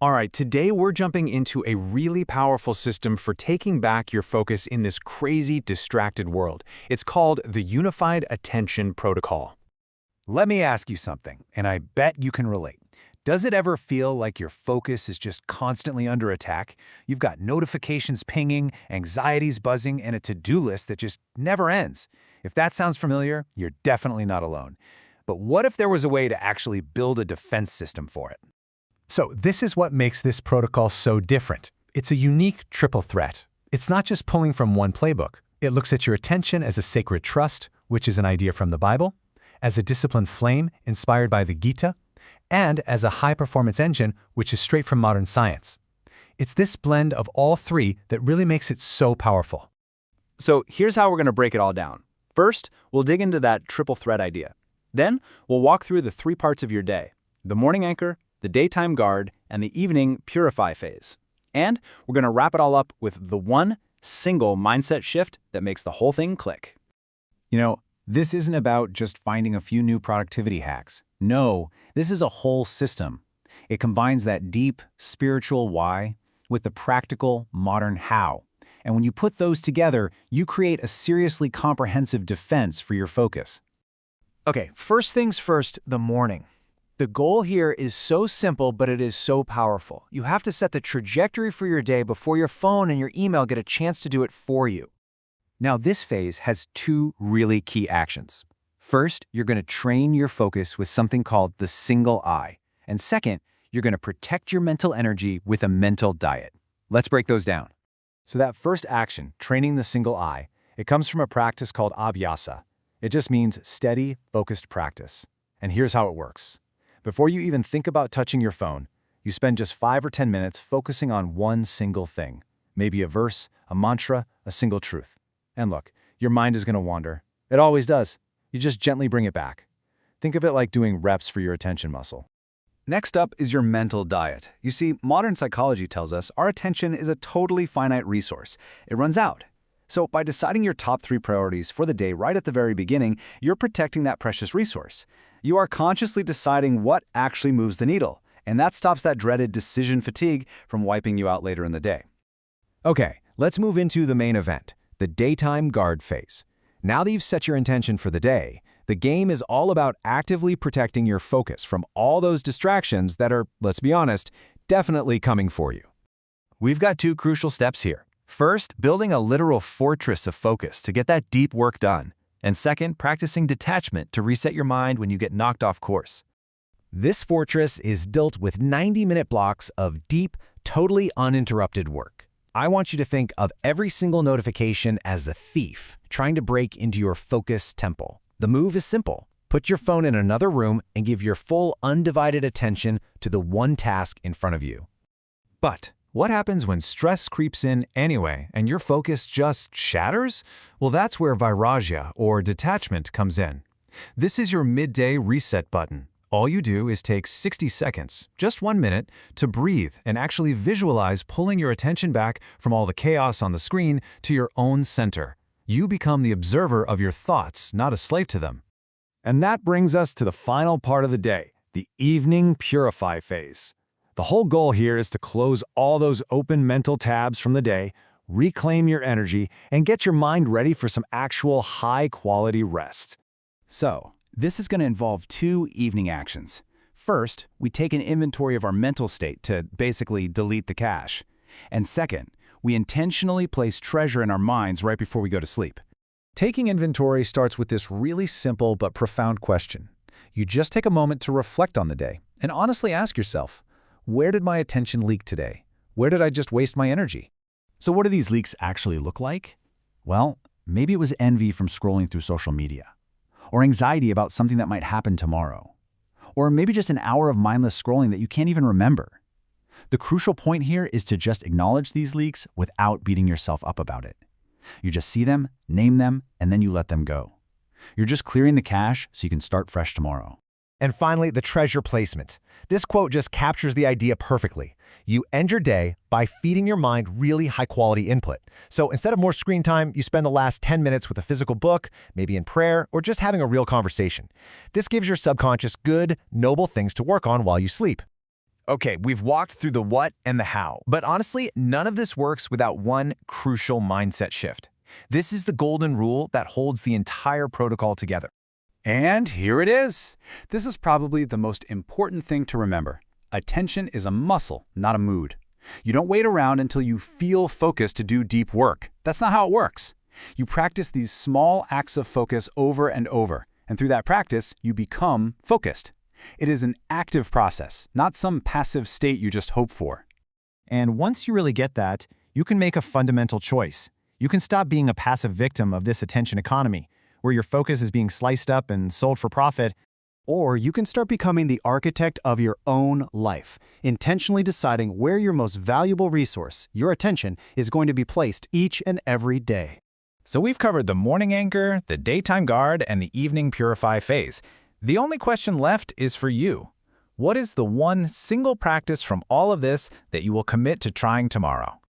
All right, today we're jumping into a really powerful system for taking back your focus in this crazy, distracted world. It's called the Unified Attention Protocol. Let me ask you something, and I bet you can relate. Does it ever feel like your focus is just constantly under attack? You've got notifications pinging, anxieties buzzing, and a to-do list that just never ends. If that sounds familiar, you're definitely not alone. But what if there was a way to actually build a defense system for it? So this is what makes this protocol so different. It's a unique triple threat. It's not just pulling from one playbook. It looks at your attention as a sacred trust, which is an idea from the Bible, as a disciplined flame inspired by the Gita, and as a high-performance engine, which is straight from modern science. It's this blend of all three that really makes it so powerful. So here's how we're going to break it all down. First, we'll dig into that triple threat idea. Then, we'll walk through the three parts of your day: the morning anchor, the daytime guard, and the evening purify phase. And we're going to wrap it all up with the one single mindset shift that makes the whole thing click. You know, this isn't about just finding a few new productivity hacks. No, this is a whole system. It combines that deep, spiritual why with the practical, modern how. And when you put those together, you create a seriously comprehensive defense for your focus. Okay, first things first, the morning. The goal here is so simple, but it is so powerful. You have to set the trajectory for your day before your phone and your email get a chance to do it for you. Now, this phase has two really key actions. First, you're going to train your focus with something called the single eye. And second, you're going to protect your mental energy with a mental diet. Let's break those down. So that first action, training the single eye, it comes from a practice called abhyasa. It just means steady, focused practice. And here's how it works. Before you even think about touching your phone, you spend just 5 or 10 minutes focusing on one single thing. Maybe a verse, a mantra, a single truth. And look, your mind is going to wander. It always does. You just gently bring it back. Think of it like doing reps for your attention muscle. Next up is your mental diet. You see, modern psychology tells us our attention is a totally finite resource. It runs out. So by deciding your top 3 priorities for the day right at the very beginning, you're protecting that precious resource. You are consciously deciding what actually moves the needle, and that stops that dreaded decision fatigue from wiping you out later in the day. Okay, let's move into the main event, the daytime guard phase. Now that you've set your intention for the day, the game is all about actively protecting your focus from all those distractions that are, let's be honest, definitely coming for you. We've got 2 crucial steps here. First, building a literal fortress of focus to get that deep work done. And second, practicing detachment to reset your mind when you get knocked off course. This fortress is built with 90-minute blocks of deep, totally uninterrupted work. I want you to think of every single notification as a thief trying to break into your focus temple. The move is simple. Put your phone in another room and give your full undivided attention to the one task in front of you. But what happens when stress creeps in anyway and your focus just shatters? Well, that's where vairagya, or detachment, comes in. This is your midday reset button. All you do is take 60 seconds, just 1 minute, to breathe and actually visualize pulling your attention back from all the chaos on the screen to your own center. You become the observer of your thoughts, not a slave to them. And that brings us to the final part of the day, the evening purify phase. The whole goal here is to close all those open mental tabs from the day, reclaim your energy, and get your mind ready for some actual high-quality rest. So, this is going to involve 2 evening actions. First, we take an inventory of our mental state to basically delete the cache. And second, we intentionally place treasure in our minds right before we go to sleep. Taking inventory starts with this really simple but profound question. You just take a moment to reflect on the day and honestly ask yourself, where did my attention leak today? Where did I just waste my energy? So what do these leaks actually look like? Well, maybe it was envy from scrolling through social media, or anxiety about something that might happen tomorrow, or maybe just an hour of mindless scrolling that you can't even remember. The crucial point here is to just acknowledge these leaks without beating yourself up about it. You just see them, name them, and then you let them go. You're just clearing the cache so you can start fresh tomorrow. And finally, the treasure placement. This quote just captures the idea perfectly. You end your day by feeding your mind really high-quality input. So instead of more screen time, you spend the last 10 minutes with a physical book, maybe in prayer, or just having a real conversation. This gives your subconscious good, noble things to work on while you sleep. Okay, we've walked through the what and the how, but honestly, none of this works without one crucial mindset shift. This is the golden rule that holds the entire protocol together. And here it is. This is probably the most important thing to remember. Attention is a muscle, not a mood. You don't wait around until you feel focused to do deep work. That's not how it works. You practice these small acts of focus over and over, and through that practice, you become focused. It is an active process, not some passive state you just hope for. And once you really get that, you can make a fundamental choice. You can stop being a passive victim of this attention economy, where your focus is being sliced up and sold for profit. Or you can start becoming the architect of your own life, intentionally deciding where your most valuable resource, your attention, is going to be placed each and every day. So we've covered the morning anchor, the daytime guard, and the evening purify phase. The only question left is for you. What is the one single practice from all of this that you will commit to trying tomorrow?